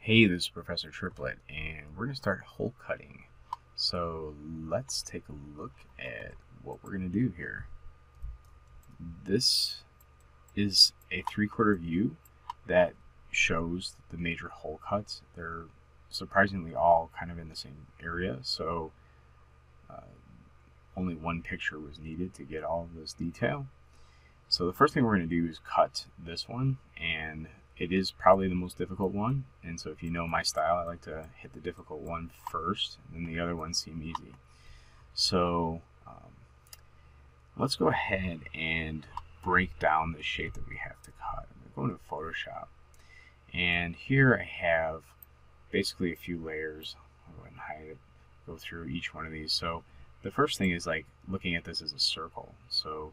Hey, this is Professor Triplet, and we're going to start hole cutting. So let's take a look at what we're going to do here. This is a three-quarter view that shows the major hole cuts. They're surprisingly all kind of in the same area, so uh, only one picture was needed to get all of this detail. So the first thing we're going to do is cut this one, and it is probably the most difficult one. And so if you know my style, I like to hit the difficult one first, and then the other ones seem easy. So let's go ahead and break down the shape that we have to cut. I'm going to go into Photoshop, and here I have basically a few layers. I'll go ahead and hide it, go through each one of these. So the first thing is like looking at this as a circle. So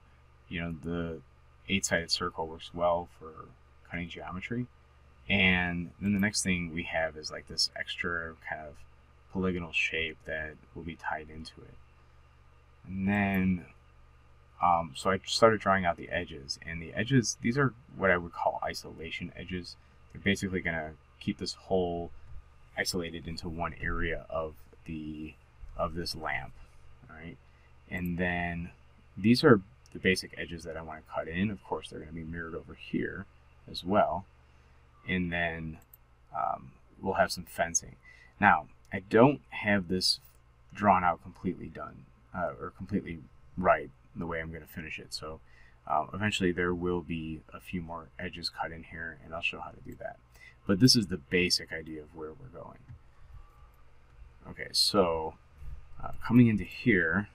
the 8-sided circle works well for cutting geometry. And then the next thing we have is like this extra kind of polygonal shape that will be tied into it. And then so I started drawing out the edges, and the edges, these are what I would call isolation edges. They're basically going to keep this hole isolated into one area of this lamp. All right, and then these are the basic edges that I want to cut in. Of course, they're going to be mirrored over here as well. And then we'll have some fencing. Now, I don't have this drawn out completely done or completely right the way I'm going to finish it. So eventually there will be a few more edges cut in here, and I'll show how to do that. But this is the basic idea of where we're going. Okay, so coming into here,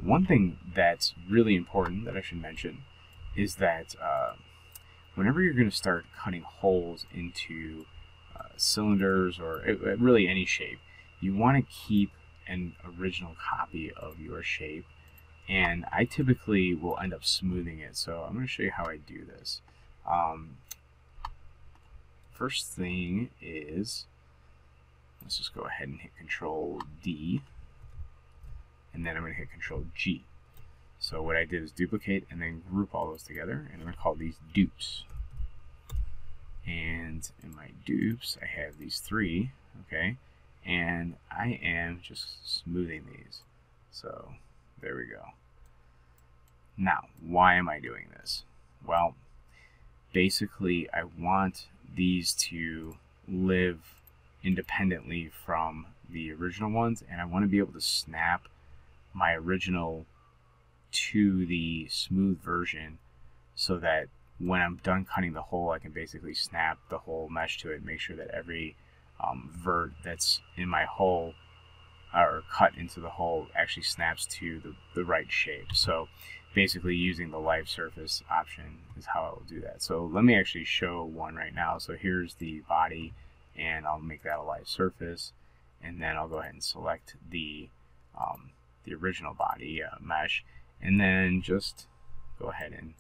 one thing that's really important that I should mention is that whenever you're going to start cutting holes into cylinders or really any shape, you want to keep an original copy of your shape, and I typically will end up smoothing it. So I'm going to show you how I do this. First thing is, let's just go ahead and hit Control D, and then I'm going to hit Control G. So what I did is duplicate and then group all those together, and I'm going to call these dupes. And in my dupes, I have these three, okay? And I am just smoothing these. So there we go. Now, why am I doing this? Well, basically, I want these to live independently from the original ones, and I want to be able to snap my original to the smooth version so that when I'm done cutting the hole, I can basically snap the whole mesh to it, make sure that every vert that's in my hole or cut into the hole actually snaps to the right shape. So basically using the live surface option is how I will do that. So let me actually show one right now. So here's the body, and I'll make that a live surface, and then I'll go ahead and select the original body mesh, and then just go ahead and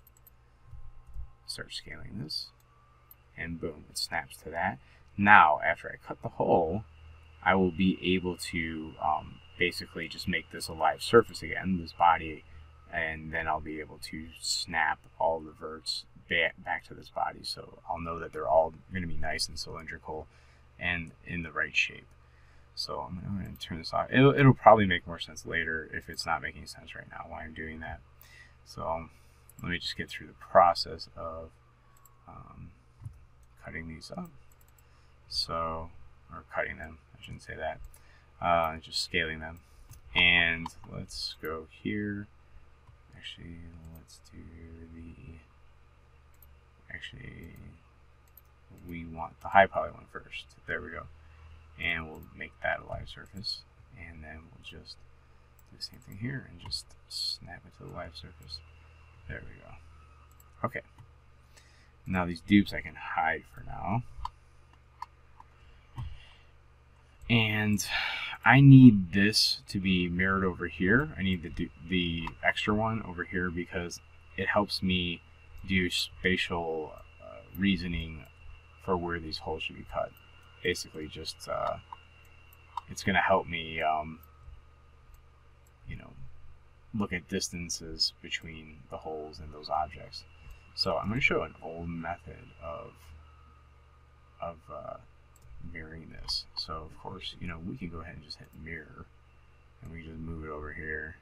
start scaling this, and boom, it snaps to that. Now, after I cut the hole, I will be able to basically just make this a live surface again, this body, and then I'll be able to snap all the verts back to this body, so I'll know that they're all going to be nice and cylindrical and in the right shape. So I'm going to turn this off. It'll probably make more sense later if it's not making sense right now why I'm doing that. So let me just get through the process of cutting these up. So, or cutting them, I shouldn't say that. Just scaling them. And let's go here. Actually, let's do we want the high poly one first. There we go. And we'll make that a live surface. And then we'll just do the same thing here and just snap it to the live surface. There we go. Okay. Now these dupes I can hide for now. And I need this to be mirrored over here. I need the extra one over here because it helps me do spatial reasoning for where these holes should be cut. Basically, just it's going to help me, look at distances between the holes and those objects. So I'm going to show an old method of mirroring this. So of course, you know, we can go ahead and just hit mirror, and we just move it over here,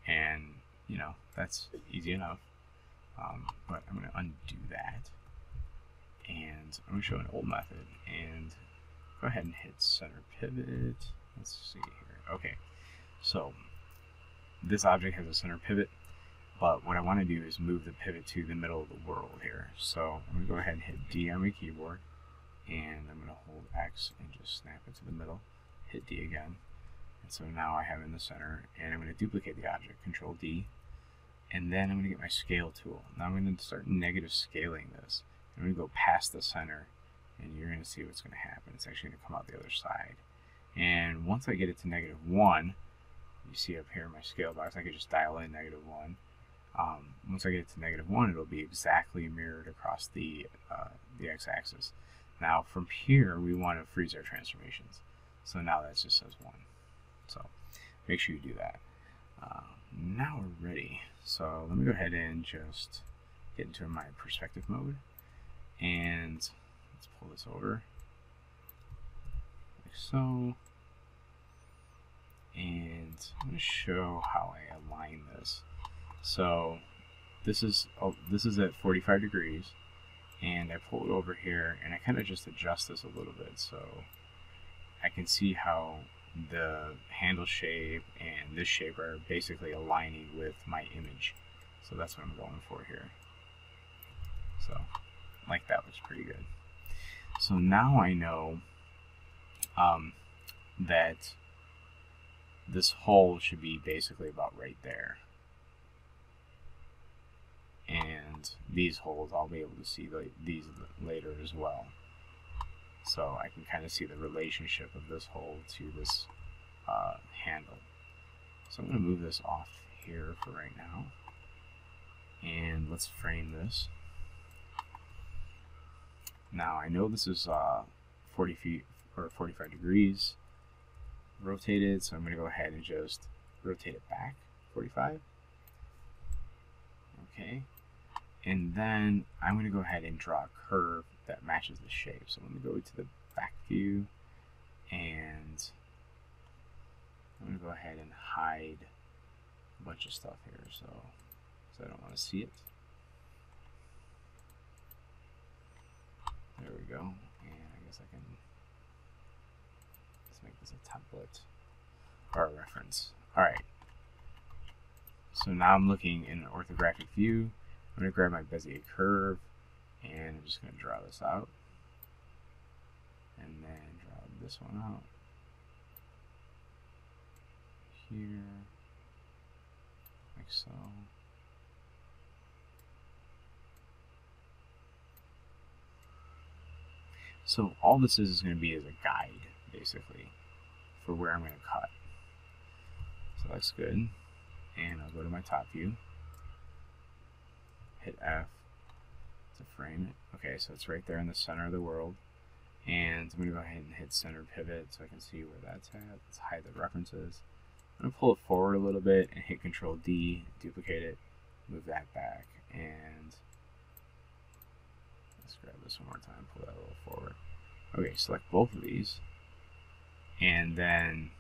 and you know, that's easy enough. But I'm going to undo that, and I'm going to show an old method, and go ahead and hit center pivot. Let's see here. Okay, so this object has a center pivot, but what I want to do is move the pivot to the middle of the world here. So I'm going to go ahead and hit D on my keyboard, and I'm going to hold X and just snap it to the middle, hit D again, and so now I have it in the center, and I'm going to duplicate the object, Control D, and then I'm going to get my scale tool. Now I'm going to start negative scaling this. I'm going to go past the center, and you're going to see what's going to happen. It's actually going to come out the other side. And once I get it to -1, you see up here in my scale box, I can just dial in -1. Once I get it to -1, it'll be exactly mirrored across the x-axis. Now from here, we want to freeze our transformations. So now that just says 1. So make sure you do that. Now we're ready. So let me go ahead and just get into my perspective mode, and let's pull this over like so. And I'm going to show how I align this. So this is at 45 degrees, and I pull it over here, and I kind of just adjust this a little bit so I can see how the handle shape and this shape are basically aligning with my image. So that's what I'm going for here. So like that looks pretty good. So now I know that this hole should be basically about right there. And these holes, I'll be able to see these later as well. So I can kind of see the relationship of this hole to this handle. So I'm going to move this off here for right now. And let's frame this. Now I know this is 40 feet or 45 degrees rotated, so I'm going to go ahead and just rotate it back 45. Okay. And then I'm going to go ahead and draw a curve that matches the shape. So let me go to the back view, and I'm going to go ahead and hide a bunch of stuff here so I don't want to see it. There we go. And I guess I can, let's make this a template or a reference. Alright. So now I'm looking in an orthographic view. I'm going to grab my Bezier curve, and I'm just going to draw this out, and then draw this one out here, like so. So all this is going to be as a guide, basically, for where I'm going to cut. So that's good. And I'll go to my top view, hit F to frame it. Okay, so it's right there in the center of the world. And I'm going to go ahead and hit center pivot so I can see where that's at. Let's hide the references. I'm going to pull it forward a little bit and hit Control D, duplicate it, move that back, and let's grab this one more time, pull that a little forward. Okay, select both of these, and then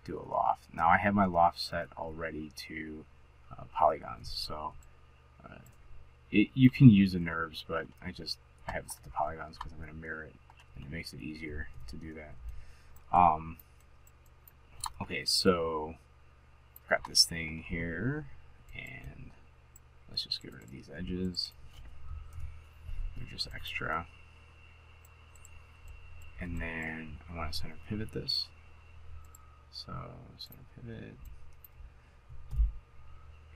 do a loft. Now I have my loft set already to polygons, so you can use the NURBS, but I have it set to polygons because I'm going to mirror it, and it makes it easier to do that. Okay, so I've got this thing here, and let's just get rid of these edges. They're just extra. And then I want to center pivot this. So center pivot.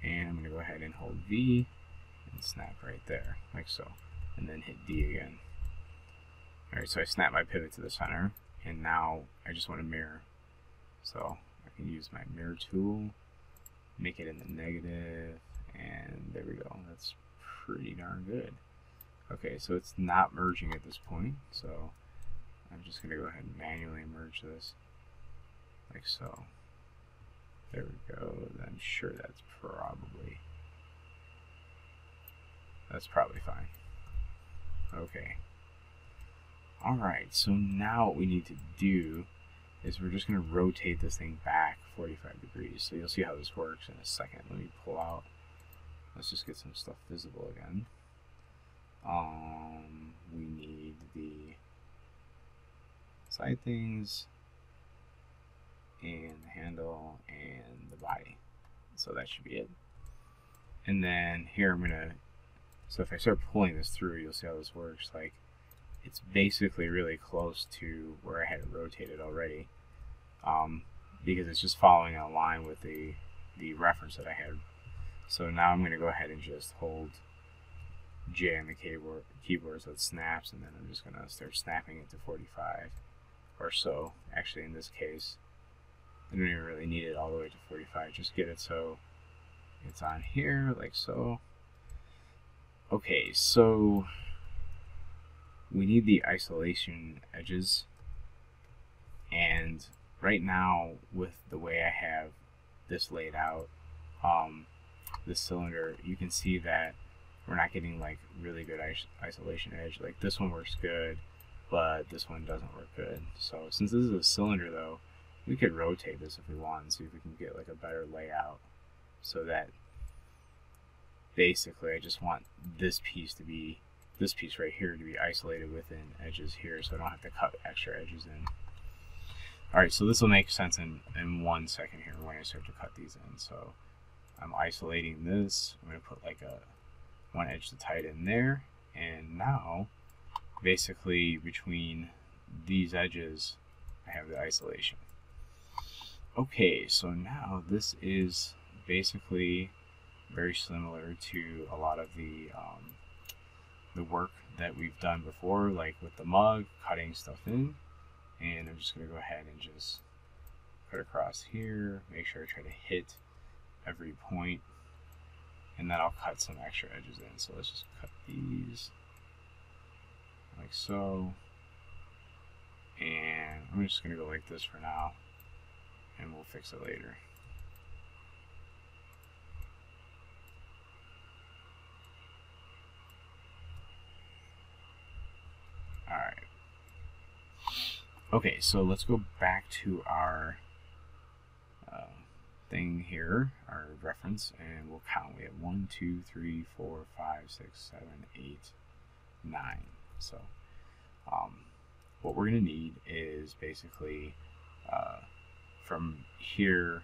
And I'm going to go ahead and hold V and snap right there, like so. And then hit D again. Alright, so I snap my pivot to the center, and now I just want to mirror. So I can use my mirror tool, make it in the negative, and there we go. That's pretty darn good. Okay, so it's not merging at this point, so I'm just going to go ahead and manually merge this, like so. There we go. I'm sure that's probably fine. Okay. Alright, so now what we need to do is we're just going to rotate this thing back 45 degrees. So you'll see how this works in a second. Let me pull out. Let's just get some stuff visible again. We need the side things and the handle and the body. So that should be it. And then here I'm gonna, so if I start pulling this through, you'll see how this works. Like, it's basically really close to where I had it rotated already, because it's just following a line with the reference that I had. So now I'm gonna go ahead and just hold J on the keyboard so it snaps, and then I'm just gonna start snapping it to 45 or so. Actually, in this case, I don't even really need it all the way to 45. Just get it so it's on here, like so. Okay, so we need the isolation edges, and right now with the way I have this laid out, this cylinder, you can see that we're not getting like really good isolation edge. Like this one works good, but this one doesn't work good. So since this is a cylinder though, we could rotate this if we want and see if we can get like a better layout, so that basically I just want this piece right here to be isolated within edges here, so I don't have to cut extra edges in. Alright, so this will make sense in 1 second here when I start to cut these in. So I'm isolating this. I'm going to put like one edge to tie it in there, and now basically between these edges I have the isolation. Okay, so now this is basically very similar to a lot of the work that we've done before, like with the mug, cutting stuff in. And I'm just going to go ahead and just cut across here, make sure I try to hit every point, and then I'll cut some extra edges in. So let's just cut these like so, and I'm just going to go like this for now, and we'll fix it later. Alright. Okay, so let's go back to our thing here, our reference, and we'll count. We have 1, 2, 3, 4, 5, 6, 7, 8, 9. So what we're going to need is basically from here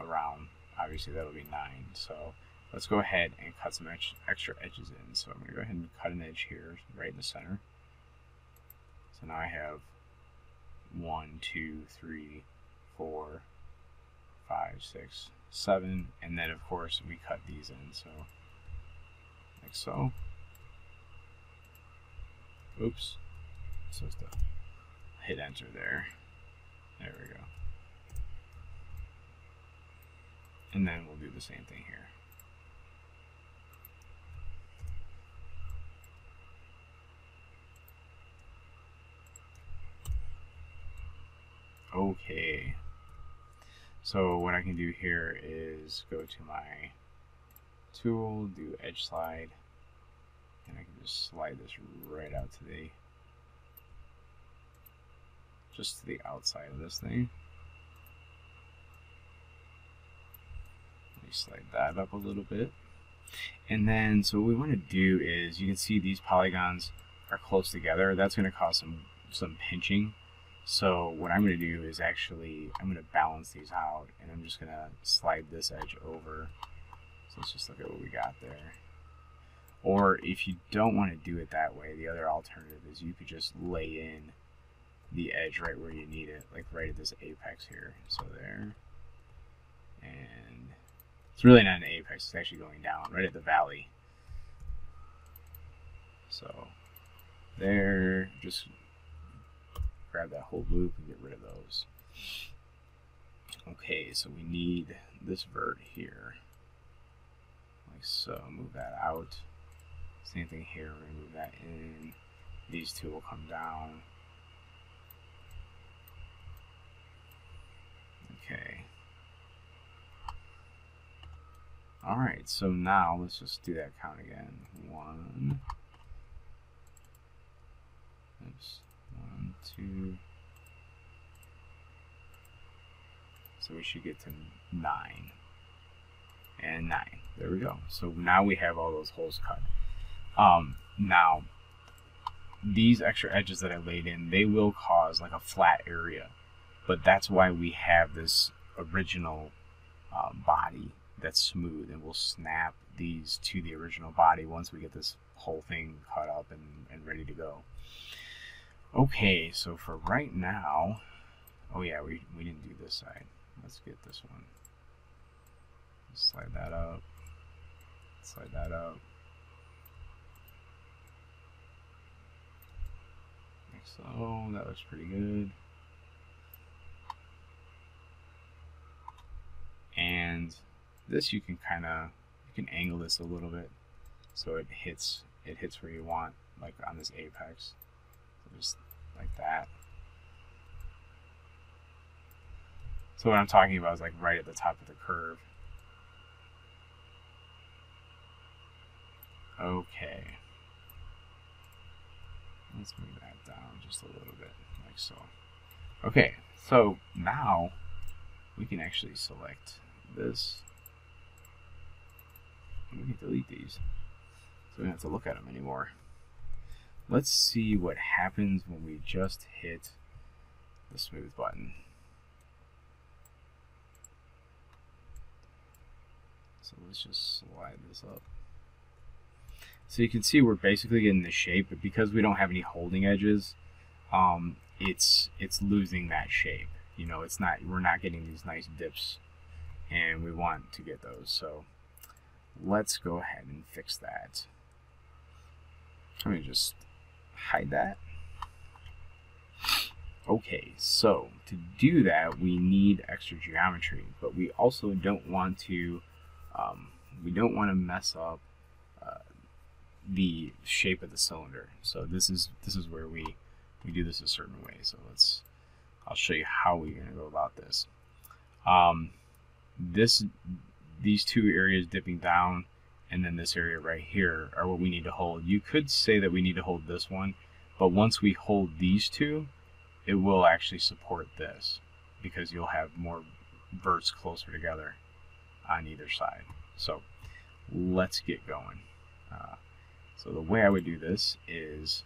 around, obviously that'll be 9. So let's go ahead and cut some extra edges in. So I'm going to go ahead and cut an edge here right in the center. So now I have 1, 2, 3, 4, 5, 6, 7, and then of course we cut these in, so like so. Oops, supposed to hit enter there. There we go. And then we'll do the same thing here. Okay, so what I can do here is go to my tool, do edge slide, and I can just slide this right out to just to the outside of this thing. Let me slide that up a little bit. And then, so what we want to do is, you can see these polygons are close together. That's going to cause some pinching. So what I'm going to do is actually, I'm going to balance these out, and I'm just going to slide this edge over. So let's just look at what we got there. Or if you don't want to do it that way, the other alternative is you could just lay in the edge right where you need it, like right at this apex here. So there. And it's really not an apex, it's actually going down, right at the valley. So there, just grab that whole loop and get rid of those. Okay, so we need this vert here, like so. Move that out. Same thing here, we're gonna move that in. These two will come down. Okay. Alright, so now let's just do that count again. 1. Oops. 2. So we should get to 9. And 9. There we go. So now we have all those holes cut. Now, these extra edges that I laid in, they will cause like a flat area. But that's why we have this original body that's smooth, and we'll snap these to the original body once we get this whole thing cut up and ready to go. Okay, so for right now, oh yeah, we didn't do this side. Let's get this one. Slide that up. Slide that up. Like so. That looks pretty good. And this you can angle this a little bit so it hits where you want, like on this apex. So just like that. So what I'm talking about is like right at the top of the curve. Okay. Let's move that down just a little bit, like so. Okay, so now we can actually select this. And we can delete these, so we don't have to look at them anymore. Let's see what happens when we just hit the smooth button. So let's just slide this up. So you can see we're basically getting the shape, but because we don't have any holding edges, it's losing that shape. You know, we're not getting these nice dips, and we want to get those. So let's go ahead and fix that. I'm gonna just hide that. Okay, so to do that, we need extra geometry, but we also don't want to mess up the shape of the cylinder. So this is where we do this a certain way. So I'll show you how we're going to go about this. These two areas dipping down and then this area right here are what we need to hold. You could say that we need to hold this one, but once we hold these two, it will actually support this because you'll have more verts closer together on either side. So let's get going. So the way I would do this is,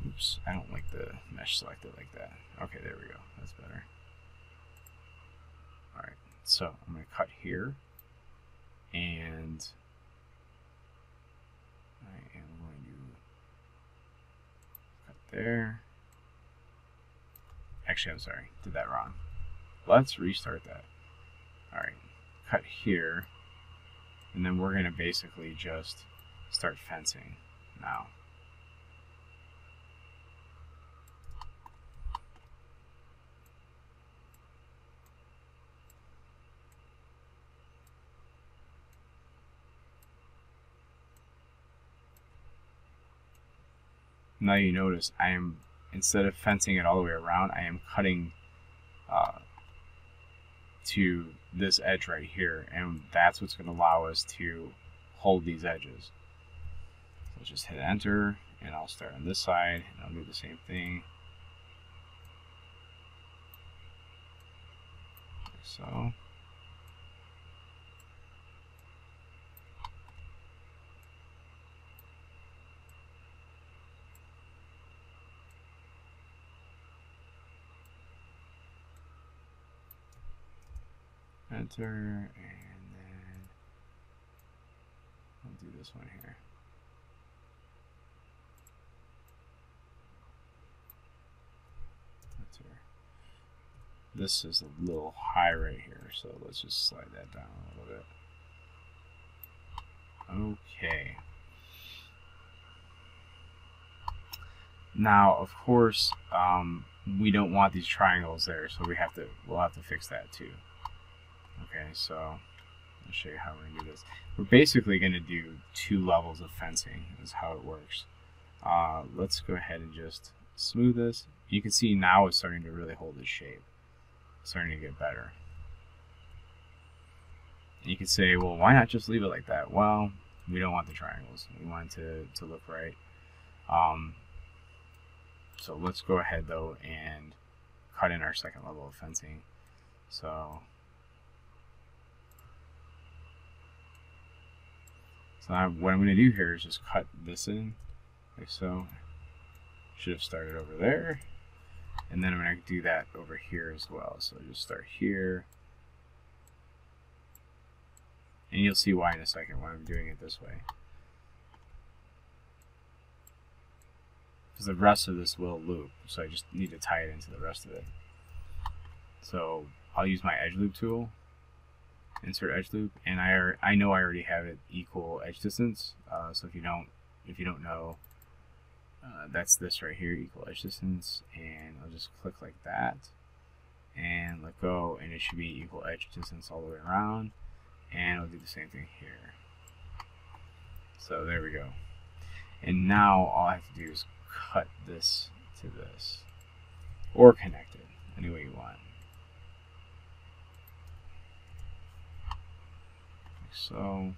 oops, I don't like the mesh selected like that. Okay, there we go. That's better. All right, so I'm going to cut here, and I am going to cut there. Actually, I'm sorry, did that wrong. Let's restart that. All right, cut here, and then we're going to basically just start fencing now. Now you notice I am, instead of fencing it all the way around, I am cutting to this edge right here, and that's what's going to allow us to hold these edges. So just hit enter, and I'll start on this side, and I'll do the same thing. Like so. Enter, and then I'll do this one here. Enter. This is a little high right here, so let's just slide that down a little bit. Okay. Now, of course, we don't want these triangles there, so we'll have to fix that too. Okay, so I'll show you how we're going to do this. We're basically going to do 2 levels of fencing is how it works. Let's go ahead and just smooth this. You can see now it's starting to really hold its shape. It's starting to get better. And you can say, well, why not just leave it like that? Well, we don't want the triangles. We want it to look right. So let's go ahead though and cut in our second level of fencing. So now what I'm going to do here is just cut this in like so. Should have started over there, and then I'm going to do that over here as well. So just start here, and you'll see why in a second why I'm doing it this way. Because the rest of this will loop, so I just need to tie it into the rest of it. So I'll use my edge loop tool, insert edge loop, and I know I already have it equal edge distance. So if you don't know, that's this right here, equal edge distance, and I'll just click like that and let go, and it should be equal edge distance all the way around, and I'll do the same thing here. So there we go. And now all I have to do is cut this to this, or connect it any way you want. Like so.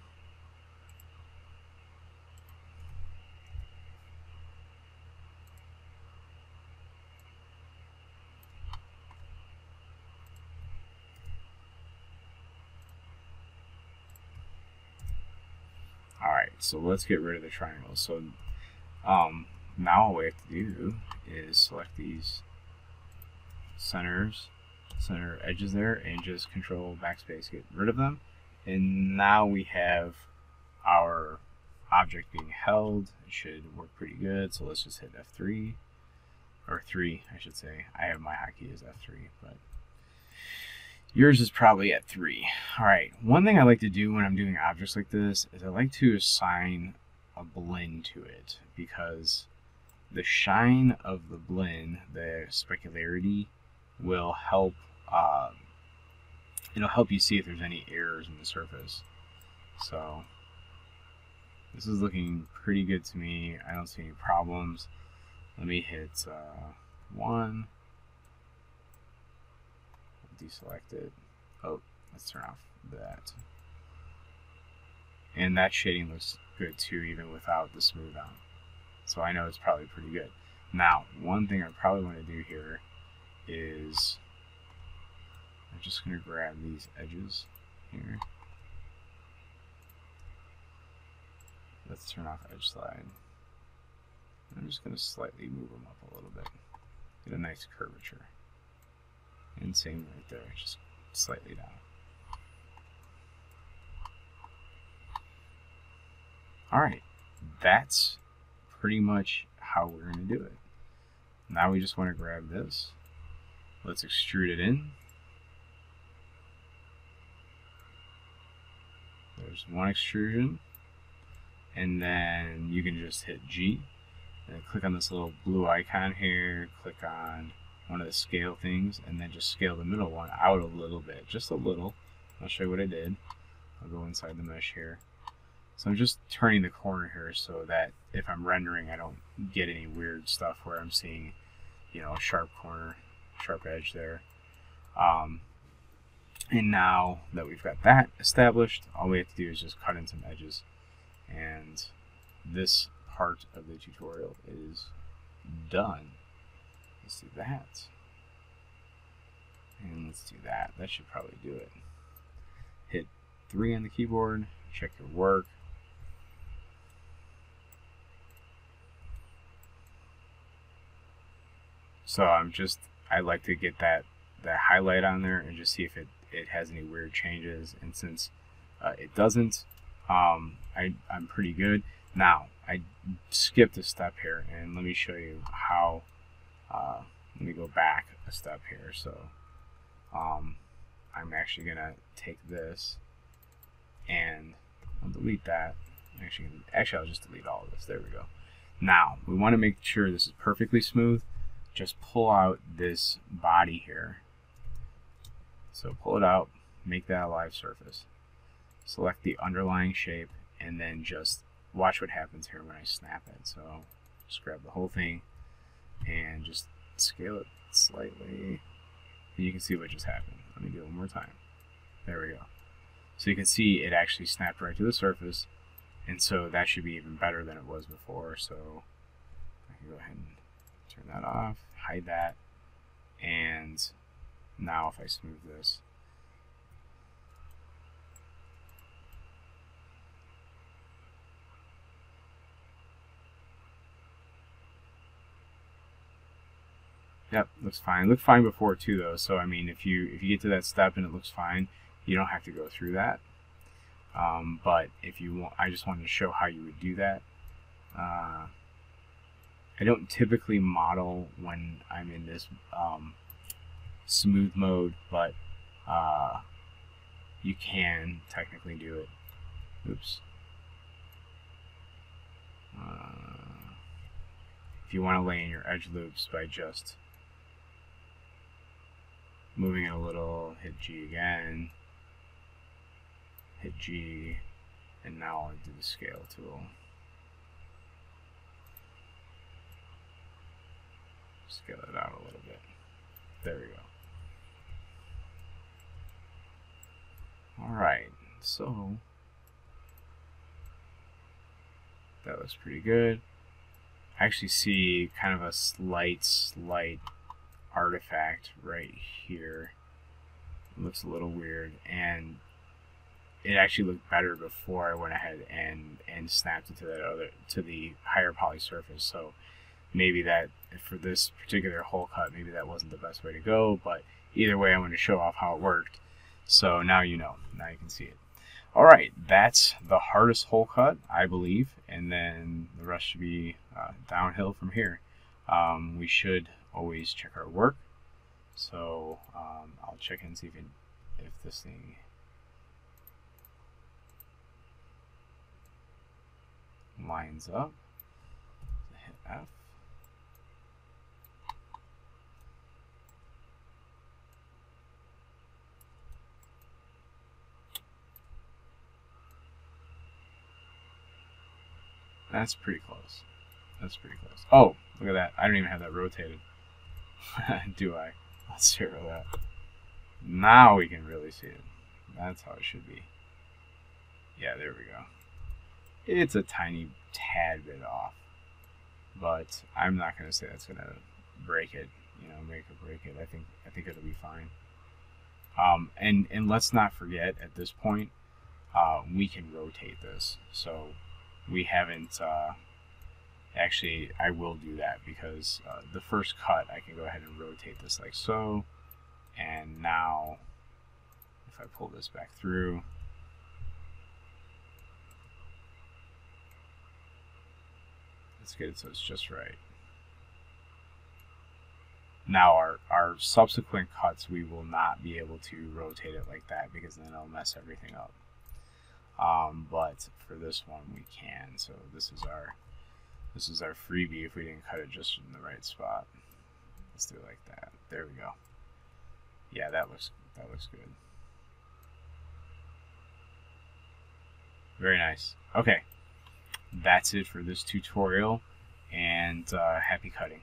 Alright, so let's get rid of the triangles. So now all we have to do is select these center edges there and just control backspace, get rid of them. And now we have our object being held. It should work pretty good. So let's just hit F3, or 3 I should say. I have my hotkey as F3, but yours is probably at 3. Alright, one thing I like to do when I'm doing objects like this is I like to assign a blend to it, because the shine of the blend, the specularity, will help it'll help you see if there's any errors in the surface. So this is looking pretty good to me. I don't see any problems. Let me hit 1. Deselect it. Oh, let's turn off that. And that shading looks good too, even without the smooth on. So I know it's probably pretty good. Now, one thing I probably want to do here is I'm just going to grab these edges here. Let's turn off edge slide. I'm just going to slightly move them up a little bit. Get a nice curvature. And same right there, just slightly down. Alright, that's pretty much how we're going to do it. Now we just want to grab this. Let's extrude it in. There's one extrusion. And then you can just hit G. And click on this little blue icon here. Click on one of the scale things, and then just scale the middle one out a little bit. Just a little. I'll show you what I did. I'll go inside the mesh here. So I'm just turning the corner here so that if I'm rendering, I don't get any weird stuff where I'm seeing, you know, a sharp corner, sharp edge there. And now that we've got that established, all we have to do is just cut in some edges. And this part of the tutorial is done. Let's do that. And let's do that. That should probably do it. Hit 3 on the keyboard, check your work. So I like to get that highlight on there and just see if it has any weird changes. And since it doesn't, I'm pretty good. Now, I skipped a step here, and let me show you how. Let me go back a step here. So I'm actually going to take this and I'll delete that. Actually, I'll just delete all of this. There we go. Now, we want to make sure this is perfectly smooth. Just pull out this body here. So pull it out, make that a live surface. Select the underlying shape, and then just watch what happens here when I snap it. So just grab the whole thing and just scale it slightly. And you can see what just happened. Let me do it one more time. There we go. So you can see it actually snapped right to the surface. And so that should be even better than it was before. So I can go ahead and turn that off, hide that, and now if I smooth this, yep, looks fine. Looked fine before too, though. So I mean, if you get to that step and it looks fine, you don't have to go through that. But if you want, I just wanted to show how you would do that. I don't typically model when I'm in this smooth mode, but you can technically do it. Oops. If you want to lay in your edge loops by just moving it a little, hit G again, hit G, and now I'll do the scale tool. Scale it out a little bit. There we go. Alright, so that looks pretty good. I actually see kind of a slight artifact right here. It looks a little weird, and it actually looked better before I went ahead and snapped it to the higher poly surface. So maybe that for this particular hole cut, maybe that wasn't the best way to go, but either way I want to show off how it worked. So now you know, now you can see it. Alright, that's the hardest hole cut, I believe, and then the rest should be downhill from here. We should always check our work, so I'll check and see if this thing lines up. Hit F. That's pretty close. That's pretty close. Oh, look at that. I don't even have that rotated. Do I? Let's zero that. Now we can really see it. That's how it should be. Yeah, there we go. It's a tiny tad bit off, but I'm not going to say that's going to break it, you know, make or break it. I think it'll be fine. And let's not forget at this point, we can rotate this. So we haven't, actually I will do that because the first cut I can go ahead and rotate this like so, and now if I pull this back through, let's get it so it's just right. Now our subsequent cuts, we will not be able to rotate it like that because then it'll mess everything up. But for this one we can. So this is our freebie if we didn't cut it just in the right spot. Let's do it like that. There we go. Yeah, that looks good. Very nice. Okay, that's it for this tutorial, and happy cutting.